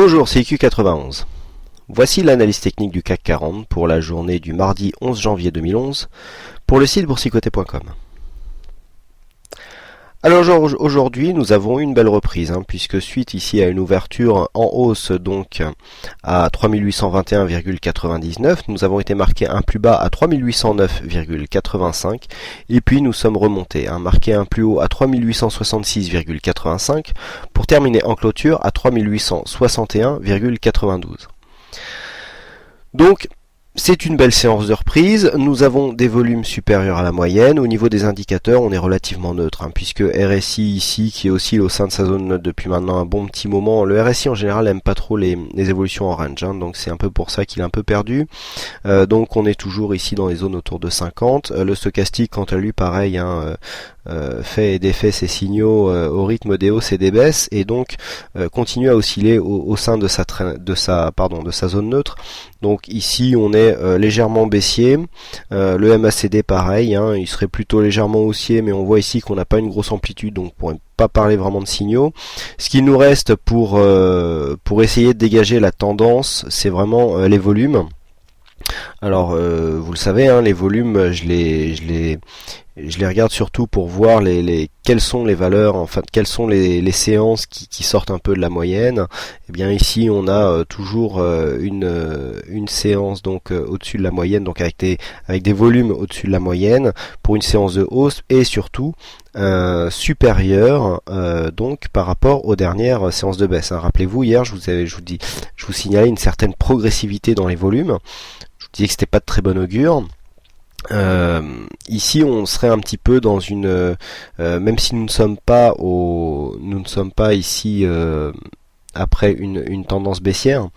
Bonjour, c'est IQ91. Voici l'analyse technique du CAC 40 pour la journée du mardi 11 janvier 2011 pour le site boursicoté.com. Alors aujourd'hui nous avons eu une belle reprise puisque suite ici à une ouverture en hausse donc à 3821,99, nous avons été marqués un plus bas à 3809,85 et puis nous sommes remontés, marqué un plus haut à 3866,85 pour terminer en clôture à 3861,92. Donc c'est une belle séance de reprise, nous avons des volumes supérieurs à la moyenne, au niveau des indicateurs on est relativement neutre, puisque RSI ici qui oscille au sein de sa zone neutre depuis maintenant un bon petit moment, le RSI en général n'aime pas trop les évolutions en range, donc c'est un peu pour ça qu'il est un peu perdu, donc on est toujours ici dans les zones autour de 50, le stochastique quant à lui pareil, fait et défait ses signaux au rythme des hausses et des baisses et donc continue à osciller au sein de sa zone neutre. Donc ici on est légèrement baissier, le MACD pareil, il serait plutôt légèrement haussier, mais on voit ici qu'on n'a pas une grosse amplitude, donc on pourrait pas parler vraiment de signaux. Ce qu'il nous reste pour essayer de dégager la tendance, c'est vraiment les volumes. Alors vous le savez, les volumes, je les regarde surtout pour voir quelles sont les valeurs, enfin quelles sont les séances qui sortent un peu de la moyenne. Et bien ici on a toujours une séance donc au-dessus de la moyenne, donc avec des volumes au-dessus de la moyenne pour une séance de hausse et surtout supérieure donc par rapport aux dernières séances de baisse. Rappelez-vous, hier je vous signalais une certaine progressivité dans les volumes. Je vous disais que c'était pas de très bon augure. Ici on serait un petit peu dans une même si nous ne sommes pas ici après une tendance baissière,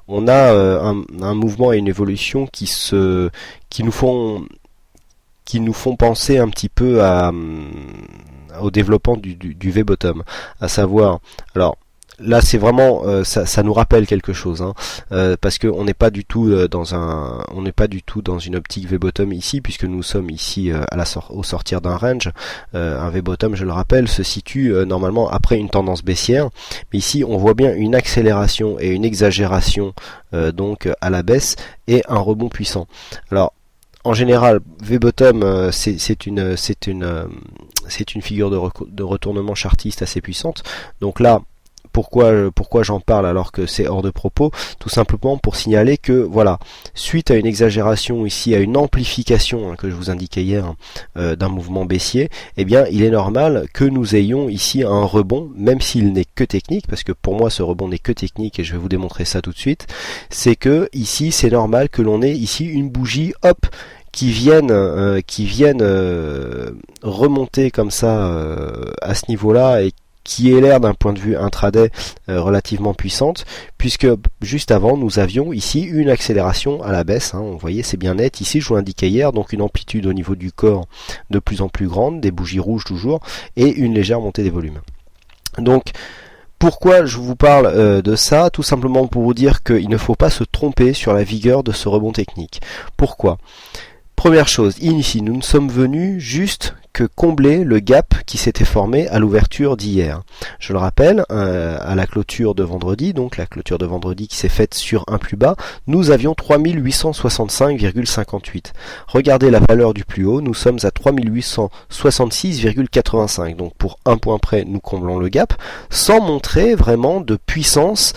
on a un mouvement et une évolution qui nous font penser un petit peu au développement du V-bottom, à savoir, alors là c'est vraiment ça nous rappelle quelque chose parce que on n'est pas du tout dans une optique V-bottom ici, puisque nous sommes ici au sortir d'un range. Un V-bottom, je le rappelle, se situe normalement après une tendance baissière, mais ici on voit bien une accélération et une exagération donc à la baisse et un rebond puissant. Alors en général, V-bottom, c'est une figure de retournement chartiste assez puissante. Donc là, pourquoi j'en parle alors que c'est hors de propos? Tout simplement pour signaler que voilà, suite à une exagération ici, à une amplification que je vous indiquais hier d'un mouvement baissier, eh bien il est normal que nous ayons ici un rebond, même s'il n'est que technique, parce que pour moi ce rebond n'est que technique et je vais vous démontrer ça tout de suite. C'est que ici c'est normal que l'on ait ici une bougie qui viennent remonter comme ça à ce niveau-là et qui ait l'air d'un point de vue intraday relativement puissante, puisque juste avant nous avions ici une accélération à la baisse, vous voyez c'est bien net, ici je vous l'indiquais hier, donc une amplitude au niveau du corps de plus en plus grande, des bougies rouges toujours, et une légère montée des volumes. Donc pourquoi je vous parle de ça? Tout simplement pour vous dire qu'il ne faut pas se tromper sur la vigueur de ce rebond technique. Pourquoi? Première chose, ici nous ne sommes venus juste que combler le gap qui s'était formé à l'ouverture d'hier. Je le rappelle, à la clôture de vendredi, donc la clôture de vendredi qui s'est faite sur un plus bas, nous avions 3865,58. Regardez la valeur du plus haut, nous sommes à 3866,85. Donc pour un point près, nous comblons le gap, sans montrer vraiment de puissance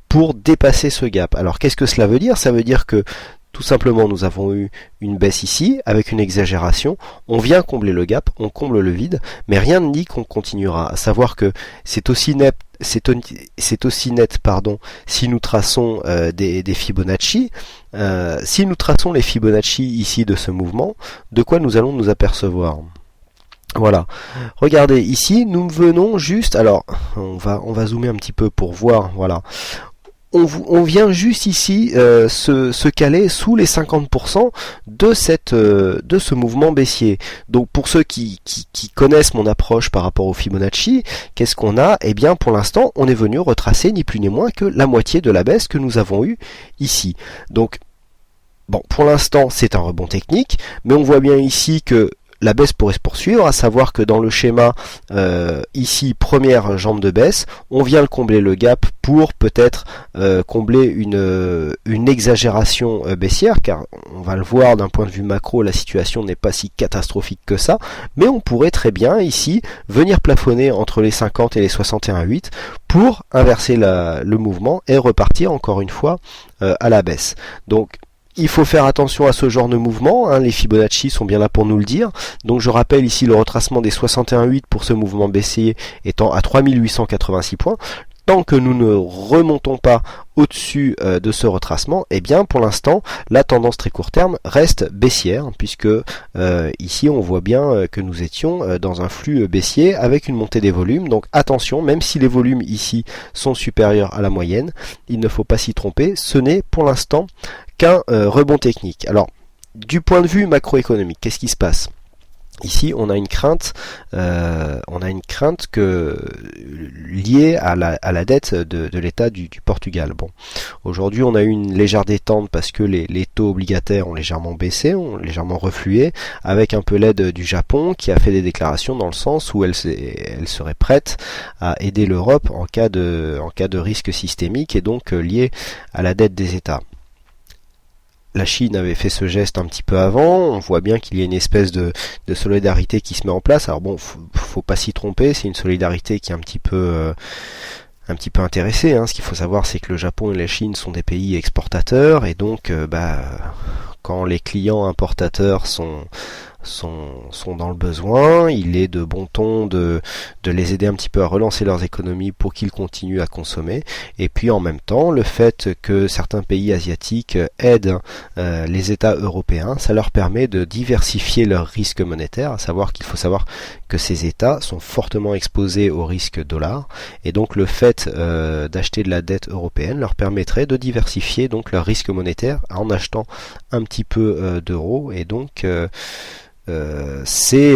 pour dépasser ce gap. Alors qu'est-ce que cela veut dire? Ça veut dire que tout simplement, nous avons eu une baisse ici, avec une exagération, on vient combler le gap, on comble le vide, mais rien ne dit qu'on continuera. À savoir que c'est aussi net, si nous traçons des Fibonacci. Si nous traçons les Fibonacci ici de ce mouvement, de quoi nous allons nous apercevoir? Voilà, regardez ici, nous venons juste, alors on va zoomer un petit peu pour voir, voilà. On vient juste ici se caler sous les 50% de ce mouvement baissier. Donc pour ceux qui connaissent mon approche par rapport au Fibonacci, qu'est-ce qu'on a? Eh bien pour l'instant on est venu retracer ni plus ni moins que la moitié de la baisse que nous avons eue ici. Donc bon, pour l'instant c'est un rebond technique, mais on voit bien ici que la baisse pourrait se poursuivre, à savoir que dans le schéma, ici, première jambe de baisse, on vient de combler le gap pour peut-être combler une exagération baissière, car on va le voir d'un point de vue macro, la situation n'est pas si catastrophique que ça, mais on pourrait très bien ici venir plafonner entre les 50 et les 61,8 pour inverser le mouvement et repartir encore une fois à la baisse. Donc il faut faire attention à ce genre de mouvement, hein, les Fibonacci sont bien là pour nous le dire. Donc je rappelle ici le retracement des 61,8 pour ce mouvement baissier étant à 3886 points. Tant que nous ne remontons pas au-dessus de ce retracement, eh bien pour l'instant la tendance très court terme reste baissière, puisque ici on voit bien que nous étions dans un flux baissier avec une montée des volumes. Donc attention, même si les volumes ici sont supérieurs à la moyenne, il ne faut pas s'y tromper, ce n'est pour l'instant qu'un rebond technique. Alors du point de vue macroéconomique, qu'est-ce qui se passe ? Ici, on a une crainte liée à la dette de l'État du Portugal. Bon, aujourd'hui, on a eu une légère détente parce que les taux obligataires ont légèrement baissé, ont légèrement reflué, avec un peu l'aide du Japon qui a fait des déclarations dans le sens où elle serait prête à aider l'Europe en cas de risque systémique et donc lié à la dette des États. La Chine avait fait ce geste un petit peu avant, on voit bien qu'il y a une espèce de solidarité qui se met en place. Alors bon, faut pas s'y tromper, c'est une solidarité qui est un petit peu intéressée, hein. Ce qu'il faut savoir, c'est que le Japon et la Chine sont des pays exportateurs, et donc quand les clients importateurs sont dans le besoin, il est de bon ton de les aider un petit peu à relancer leurs économies pour qu'ils continuent à consommer. Et puis en même temps, le fait que certains pays asiatiques aident les États européens, ça leur permet de diversifier leurs risques monétaires, à savoir qu'il faut savoir que ces États sont fortement exposés au risque dollar, et donc le fait d'acheter de la dette européenne leur permettrait de diversifier donc leur risque monétaire en achetant un petit peu d'euros, et donc c'est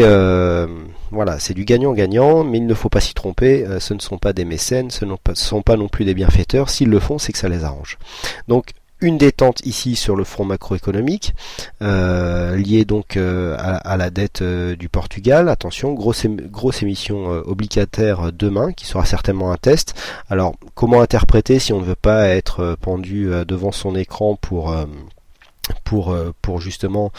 du gagnant-gagnant, mais il ne faut pas s'y tromper, ce ne sont pas des mécènes, ce ne sont pas non plus des bienfaiteurs. S'ils le font, c'est que ça les arrange. Donc une détente ici sur le front macroéconomique, liée donc à la dette du Portugal. Attention, grosse émission obligataire demain, qui sera certainement un test. Alors comment interpréter si on ne veut pas être pendu devant son écran pour justement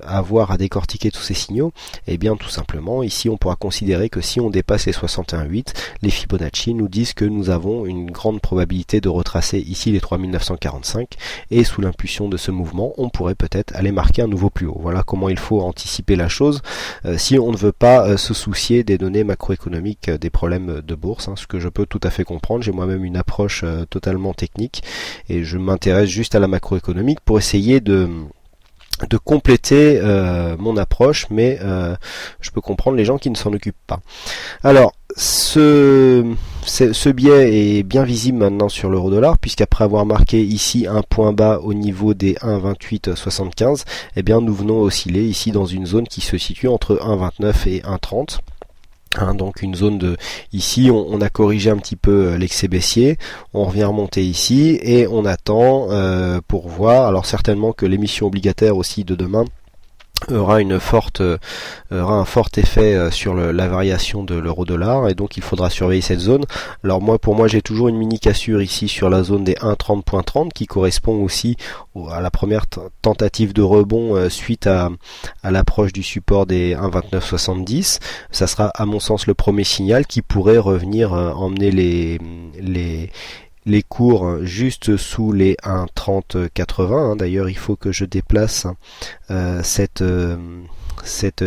avoir à décortiquer tous ces signaux? Eh bien tout simplement, ici on pourra considérer que si on dépasse les 61,8, les Fibonacci nous disent que nous avons une grande probabilité de retracer ici les 3945, et sous l'impulsion de ce mouvement, on pourrait peut-être aller marquer un nouveau plus haut. Voilà comment il faut anticiper la chose si on ne veut pas se soucier des données macroéconomiques des problèmes de bourse, hein, ce que je peux tout à fait comprendre. J'ai moi-même une approche totalement technique, et je m'intéresse juste à la macroéconomique pour essayer de compléter mon approche, mais je peux comprendre les gens qui ne s'en occupent pas. Alors ce biais est bien visible maintenant sur l'euro-dollar, puisqu'après avoir marqué ici un point bas au niveau des 1,2875, eh bien nous venons osciller ici dans une zone qui se situe entre 1,29 et 1,30. Donc une zone de ici, on a corrigé un petit peu l'excès baissier, on revient remonter ici et on attend pour voir. Alors certainement que l'émission obligataire aussi de demain aura un fort effet sur la variation de l'euro-dollar, et donc il faudra surveiller cette zone. Alors pour moi j'ai toujours une mini cassure ici sur la zone des 1,30.30 qui correspond aussi à la première tentative de rebond suite à l'approche du support des 1,2970. Ça sera à mon sens le premier signal qui pourrait revenir emmener les cours juste sous les 1,3080. D'ailleurs il faut que je déplace cette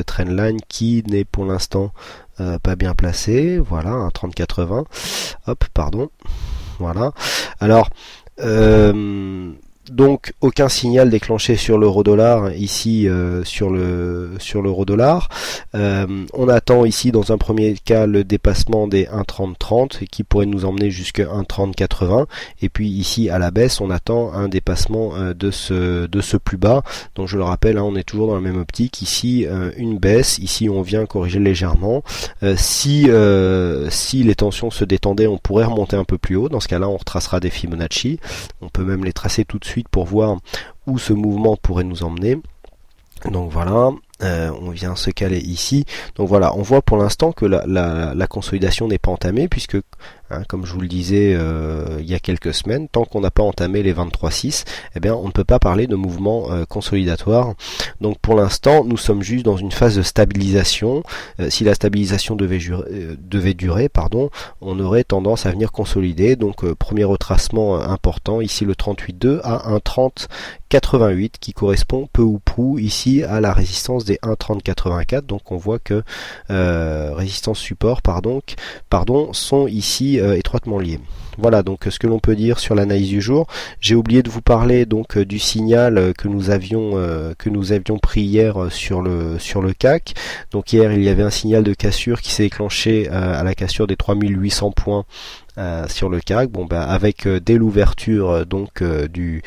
trendline qui n'est pour l'instant pas bien placée. Voilà, 1,3080. Hop, pardon. Voilà. Alors donc aucun signal déclenché sur l'euro-dollar ici sur l'euro-dollar. On attend ici dans un premier cas le dépassement des 1,3030 qui pourrait nous emmener jusqu'à 1,3080, et puis ici à la baisse on attend un dépassement de ce plus bas. Donc je le rappelle, hein, on est toujours dans la même optique. Ici une baisse, ici on vient corriger légèrement. Si les tensions se détendaient, on pourrait remonter un peu plus haut. Dans ce cas-là, on retracera des Fibonacci. On peut même les tracer tout de suite pour voir où ce mouvement pourrait nous emmener. Donc voilà, On vient se caler ici. Donc voilà, on voit pour l'instant que la consolidation n'est pas entamée puisque, comme je vous le disais il y a quelques semaines, tant qu'on n'a pas entamé les 23,6, eh bien on ne peut pas parler de mouvement consolidatoire. Donc pour l'instant, nous sommes juste dans une phase de stabilisation. Si la stabilisation devait durer, on aurait tendance à venir consolider. Donc premier retracement important, ici le 38,2 à un 30,88 qui correspond peu ou prou ici à la résistance des 1,30,84. Donc on voit que résistance support sont ici étroitement liés. Voilà donc ce que l'on peut dire sur l'analyse du jour. J'ai oublié de vous parler donc du signal que nous avions pris hier sur le CAC. Donc hier il y avait un signal de cassure qui s'est déclenché à la cassure des 3800 points sur le CAC. Avec dès l'ouverture du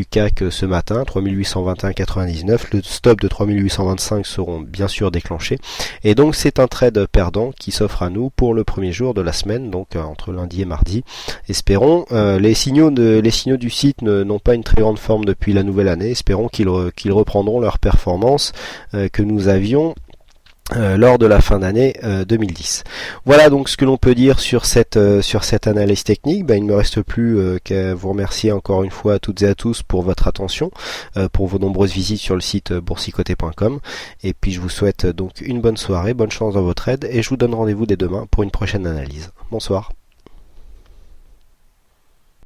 CAC ce matin, 3821,99, le stop de 3825 seront bien sûr déclenchés. Et donc c'est un trade perdant qui s'offre à nous pour le premier jour de la semaine, donc entre lundi et mardi. Espérons. Les signaux du site n'ont pas une très grande forme depuis la nouvelle année. Espérons qu'ils reprendront leur performance que nous avions lors de la fin d'année 2010. Voilà donc ce que l'on peut dire sur cette analyse technique. Il ne me reste plus qu'à vous remercier encore une fois à toutes et à tous pour votre attention, pour vos nombreuses visites sur le site boursicoté.com, et puis je vous souhaite donc une bonne soirée, bonne chance dans votre trade, et je vous donne rendez-vous dès demain pour une prochaine analyse. Bonsoir.